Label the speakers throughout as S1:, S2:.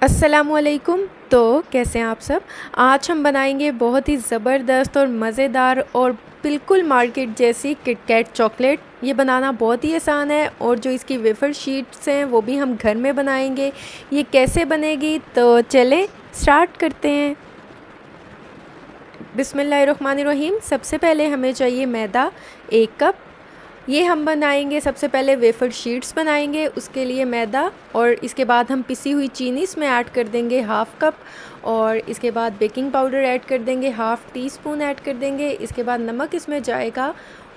S1: अस्सलामुअलैकुम। तो कैसे हैं आप सब। आज हम बनाएंगे बहुत ही ज़बरदस्त और मज़ेदार और बिल्कुल मार्केट जैसी किटकैट चॉकलेट। ये बनाना बहुत ही आसान है और जो इसकी वेफर शीट्स हैं वो भी हम घर में बनाएंगे। ये कैसे बनेगी तो चलें स्टार्ट करते हैं। बिस्मिल्लाहिर्रहमानिर्रहीम। सबसे पहले हमें चाहिए मैदा 1 कप। ये हम बनाएंगे सबसे पहले वेफर शीट्स बनाएंगे, उसके लिए मैदा, और इसके बाद हम पिसी हुई चीनी इसमें ऐड कर देंगे 1/2 कप, और इसके बाद बेकिंग पाउडर ऐड कर देंगे 1/2 टीस्पून ऐड कर देंगे। इसके बाद नमक इसमें जाएगा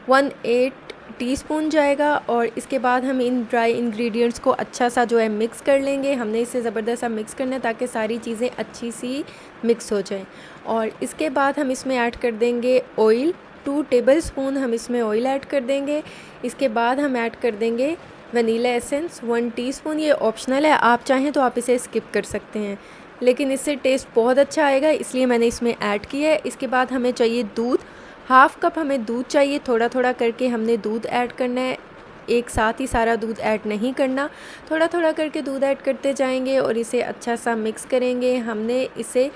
S1: 1/8 टीस्पून जाएगा, और इसके बाद हम इन ड्राई इंग्रेडिएंट्स को अच्छा सा जो है मिक्स कर लेंगे। हमने इसे ज़बरदस्त सा मिक्स करना है ताकि सारी चीज़ें अच्छी सी मिक्स हो जाएं। और इसके बाद हम इसमें ऐड कर देंगे ऑयल, 2 टेबलस्पून हम इसमें ऑयल ऐड कर देंगे। इसके बाद हम ऐड कर देंगे वनीला एसेंस 1 टीस्पून। ये ऑप्शनल है, आप चाहें तो आप इसे स्किप कर सकते हैं, लेकिन इससे टेस्ट बहुत अच्छा आएगा इसलिए मैंने इसमें ऐड किया है। इसके बाद हमें चाहिए दूध, 1/2 कप हमें दूध चाहिए। थोड़ा थोड़ा करके हमने दूध ऐड करना है, एक साथ ही सारा दूध ऐड नहीं करना, थोड़ा थोड़ा करके दूध ऐड करते जाएंगे और इसे अच्छा सा मिक्स करेंगे। हमने इसे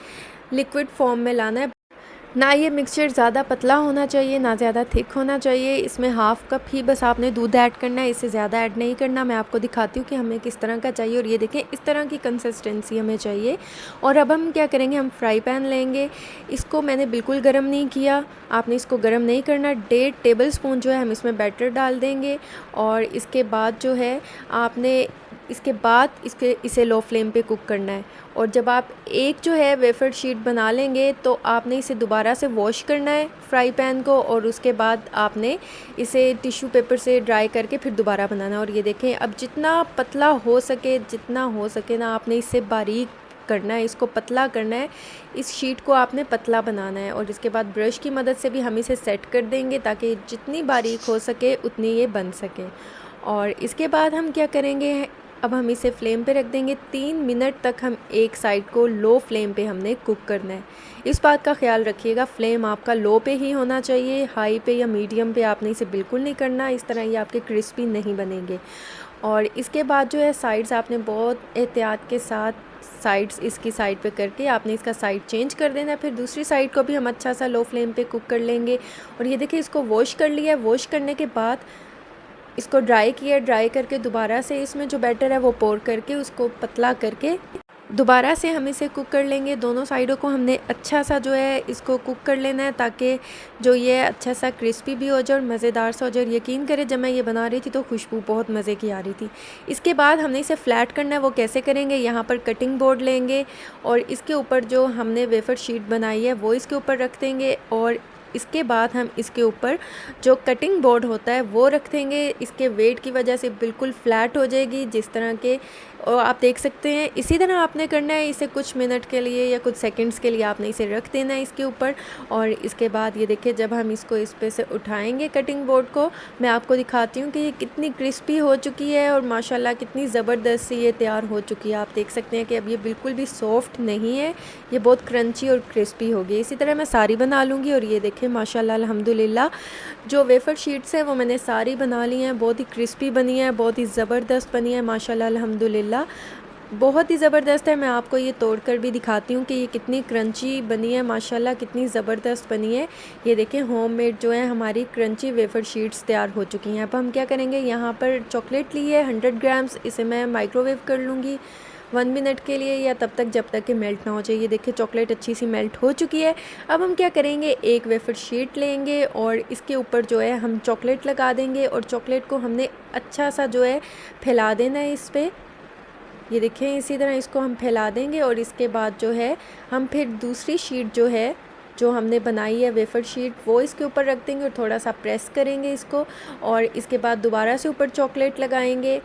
S1: लिक्विड फॉर्म में लाना है, ना ये मिक्सचर ज़्यादा पतला होना चाहिए ना ज़्यादा थिक होना चाहिए। इसमें 1/2 कप ही बस आपने दूध ऐड करना है, इससे ज़्यादा ऐड नहीं करना। मैं आपको दिखाती हूँ कि हमें किस तरह का चाहिए, और ये देखें इस तरह की कंसिस्टेंसी हमें चाहिए। और अब हम क्या करेंगे, हम फ्राई पैन लेंगे। इसको मैंने बिल्कुल गर्म नहीं किया, आपने इसको गर्म नहीं करना। 1.5 टेबलस्पून जो है हम इसमें बैटर डाल देंगे, और इसके बाद जो है आपने इसे लो फ्लेम पे कुक करना है। और जब आप एक जो है वेफर शीट बना लेंगे तो आपने इसे दोबारा से वॉश करना है फ्राई पैन को, और उसके बाद आपने इसे टिश्यू पेपर से ड्राई करके फिर दोबारा बनाना है। और ये देखें, अब जितना पतला हो सके, जितना हो सके ना, आपने इससे बारीक करना है, इसको पतला करना है। इस शीट को आपने पतला बनाना है, और इसके बाद ब्रश की मदद से भी हम इसे सेट कर देंगे ताकि जितनी बारीक हो सके उतनी ये बन सके। और इसके बाद हम क्या करेंगे, अब हम इसे फ्लेम पे रख देंगे। 3 मिनट तक हम एक साइड को लो फ्लेम पे हमने कुक करना है। इस बात का ख्याल रखिएगा, फ्लेम आपका लो पे ही होना चाहिए, हाई पे या मीडियम पे आपने इसे बिल्कुल नहीं करना, इस तरह ये आपके क्रिस्पी नहीं बनेंगे। और इसके बाद जो है साइड्स आपने बहुत एहतियात के साथ साइड्स इसकी साइड पे करके आपने इसका साइड चेंज कर देना है। फिर दूसरी साइड को भी हम अच्छा सा लो फ्लेम पे कुक कर लेंगे। और ये देखिए, इसको वॉश कर लिया है। वॉश करने के बाद इसको ड्राई किया, ड्राई करके दोबारा से इसमें जो बैटर है वो पोर करके उसको पतला करके दोबारा से हम इसे कुक कर लेंगे। दोनों साइडों को हमने अच्छा सा जो है इसको कुक कर लेना है ताकि जो ये अच्छा सा क्रिस्पी भी हो जाए और मज़ेदार सा हो जाए। यकीन करें, जब मैं ये बना रही थी तो खुशबू बहुत मज़े की आ रही थी। इसके बाद हमने इसे फ्लैट करना है। वो कैसे करेंगे, यहाँ पर कटिंग बोर्ड लेंगे और इसके ऊपर जो हमने वेफर शीट बनाई है वो इसके ऊपर रख देंगे, और इसके बाद हम इसके ऊपर जो कटिंग बोर्ड होता है वो रख देंगे। इसके वेट की वजह से बिल्कुल फ्लैट हो जाएगी जिस तरह के, और आप देख सकते हैं इसी तरह आपने करना है। इसे कुछ मिनट के लिए या कुछ सेकंड्स के लिए आपने इसे रख देना है इसके ऊपर। और इसके बाद ये देखिए, जब हम इसको इस पे से उठाएंगे कटिंग बोर्ड को, मैं आपको दिखाती हूँ कि ये कितनी क्रिस्पी हो चुकी है और माशाल्लाह कितनी ज़बरदस्त सी ये तैयार हो चुकी है। आप देख सकते हैं कि अब ये बिल्कुल भी सॉफ्ट नहीं है, ये बहुत क्रंची और क्रिस्पी हो गई। इसी तरह मैं सारी बना लूँगी। और ये देखिए माशाल्लाह अल्हम्दुलिल्लाह, जो वेफर शीट्स है वो मैंने सारी बना ली हैं। बहुत ही क्रिस्पी बनी है, बहुत ही ज़बरदस्त बनी है माशाल्लाह अल्हम्दुलिल्लाह, बहुत ही ज़बरदस्त है। मैं आपको ये तोड़कर भी दिखाती हूँ कि ये कितनी क्रंची बनी है माशाल्लाह, कितनी ज़बरदस्त बनी है। ये देखें, होममेड जो है हमारी क्रंची वेफर शीट्स तैयार हो चुकी हैं। अब हम क्या करेंगे, यहाँ पर चॉकलेट ली है 100 ग्राम्स, इसे मैं माइक्रोवेव कर लूँगी 1 मिनट के लिए, या तब तक जब तक कि मेल्ट ना हो जाए। ये देखिए चॉकलेट अच्छी सी मेल्ट हो चुकी है। अब हम क्या करेंगे, एक वेफर शीट लेंगे और इसके ऊपर जो है हम चॉकलेट लगा देंगे, और चॉकलेट को हमने अच्छा सा जो है फैला देना है इस पर। ये देखें, इसी तरह इसको हम फैला देंगे। और इसके बाद जो है हम फिर दूसरी शीट जो है जो हमने बनाई है वेफर शीट, वो इसके ऊपर रख देंगे और थोड़ा सा प्रेस करेंगे इसको, और इसके बाद दोबारा से ऊपर चॉकलेट लगाएंगे।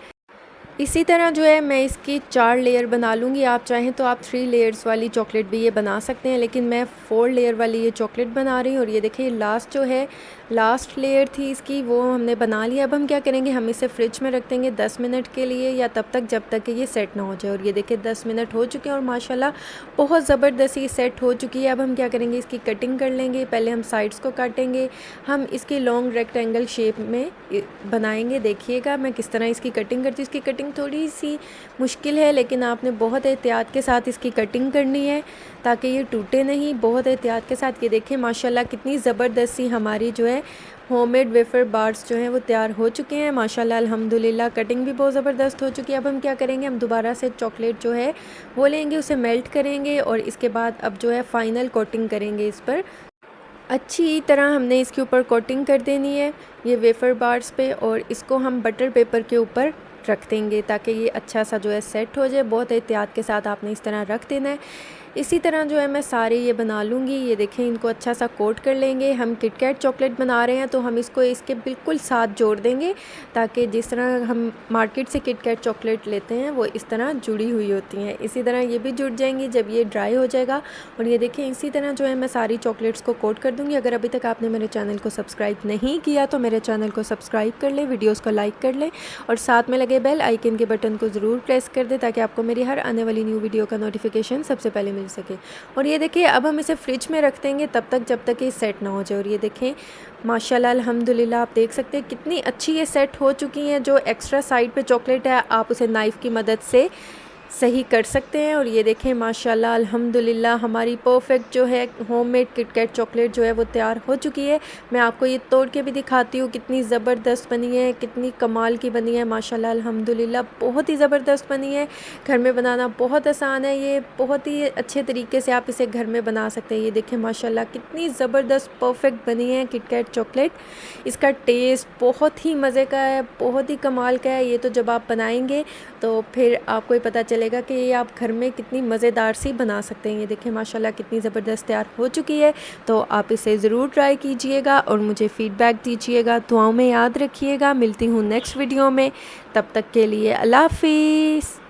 S1: इसी तरह जो है मैं इसकी 4 लेयर बना लूँगी। आप चाहें तो आप 3 लेयर्स वाली चॉकलेट भी ये बना सकते हैं, लेकिन मैं 4 लेयर वाली ये चॉकलेट बना रही हूँ। और ये देखिए लास्ट जो है लास्ट लेयर थी इसकी, वो हमने बना लिया। अब हम क्या करेंगे, हम इसे फ्रिज में रख देंगे 10 मिनट के लिए, या तब तक जब तक कि ये सेट ना हो जाए। और ये देखिए 10 मिनट हो चुके हैं और माशाल्लाह बहुत ज़बरदस्त ये सेट हो चुकी है। अब हम क्या करेंगे, इसकी कटिंग कर लेंगे। पहले हम साइड्स को काटेंगे, हम इसकी लॉन्ग रेक्टेंगल शेप में बनाएंगे। देखिएगा मैं किस तरह इसकी कटिंग करती हूँ। इसकी कटिंग थोड़ी सी मुश्किल है, लेकिन आपने बहुत एहतियात के साथ इसकी कटिंग करनी है ताकि ये टूटे नहीं। बहुत एहतियात के साथ। ये देखें माशाल्लाह कितनी ज़बरदस्त सी हमारी जो है होममेड वेफर बार्स जो हैं वो तैयार हो चुके हैं माशाल्लाह अल्हम्दुलिल्लाह। कटिंग भी बहुत ज़बरदस्त हो चुकी है। अब हम क्या करेंगे, हम दोबारा से चॉकलेट जो है वो लेंगे, उसे मेल्ट करेंगे और इसके बाद अब जो है फ़ाइनल कोटिंग करेंगे इस पर। अच्छी तरह हमने इसके ऊपर कोटिंग कर देनी है ये वेफर बार्स पे, और इसको हम बटर पेपर के ऊपर रख देंगे ताकि ये अच्छा सा जो है सेट हो जाए। बहुत एहतियात के साथ आपने इस तरह रख देना है। इसी तरह जो है मैं सारे ये बना लूँगी। ये देखें इनको अच्छा सा कोट कर लेंगे। हम किटकैट चॉकलेट बना रहे हैं तो हम इसको इसके बिल्कुल साथ जोड़ देंगे ताकि जिस तरह हम मार्केट से किटकैट चॉकलेट लेते हैं वो इस तरह जुड़ी हुई होती हैं, इसी तरह ये भी जुड़ जाएंगी जब ये ड्राई हो जाएगा। और ये देखें इसी तरह जो है मैं सारी चॉकलेट्स को कोट कर दूँगी। अगर अभी तक आपने मेरे चैनल को सब्सक्राइब नहीं किया तो मेरे चैनल को सब्सक्राइब कर लें, वीडियोज़ को लाइक कर लें और साथ में लगे बेल आइकन के बटन को ज़रूर प्रेस कर दें ताकि आपको मेरी हर आने वाली न्यू वीडियो का नोटिफिकेशन सबसे पहले मिल सके। और ये देखिए अब हम इसे फ्रिज में रख देंगे तब तक जब तक ये सेट ना हो जाए। और ये देखें माशाल्लाह अल्हम्दुलिल्लाह आप देख सकते हैं कितनी अच्छी ये सेट हो चुकी हैं। जो एक्स्ट्रा साइड पे चॉकलेट है आप उसे नाइफ़ की मदद से सही कर सकते हैं। और ये देखें माशाल्लाह अल्हम्दुलिल्लाह हमारी परफेक्ट जो है होममेड किटकैट चॉकलेट जो है वो तैयार हो चुकी है। मैं आपको ये तोड़ के भी दिखाती हूँ कितनी ज़बरदस्त बनी है, कितनी कमाल की बनी है माशाल्लाह अल्हम्दुलिल्लाह। बहुत ही ज़बरदस्त बनी है। घर में बनाना बहुत आसान है, ये बहुत ही अच्छे तरीके से आप इसे घर में बना सकते हैं। ये देखें माशाल्लाह कितनी ज़बरदस्त परफेक्ट बनी है किटकैट चॉकलेट। इसका टेस्ट बहुत ही मज़े का है, बहुत ही कमाल का है। ये तो जब आप बनाएंगे तो फिर आपको ही पता चलेगा कि ये आप घर में कितनी मज़ेदार सी बना सकते हैं। ये देखें माशाल्लाह कितनी ज़बरदस्त तैयार हो चुकी है। तो आप इसे ज़रूर ट्राई कीजिएगा और मुझे फ़ीडबैक दीजिएगा। दुआओं में याद रखिएगा। मिलती हूँ नेक्स्ट वीडियो में, तब तक के लिए अल्लाह हाफ़िज़।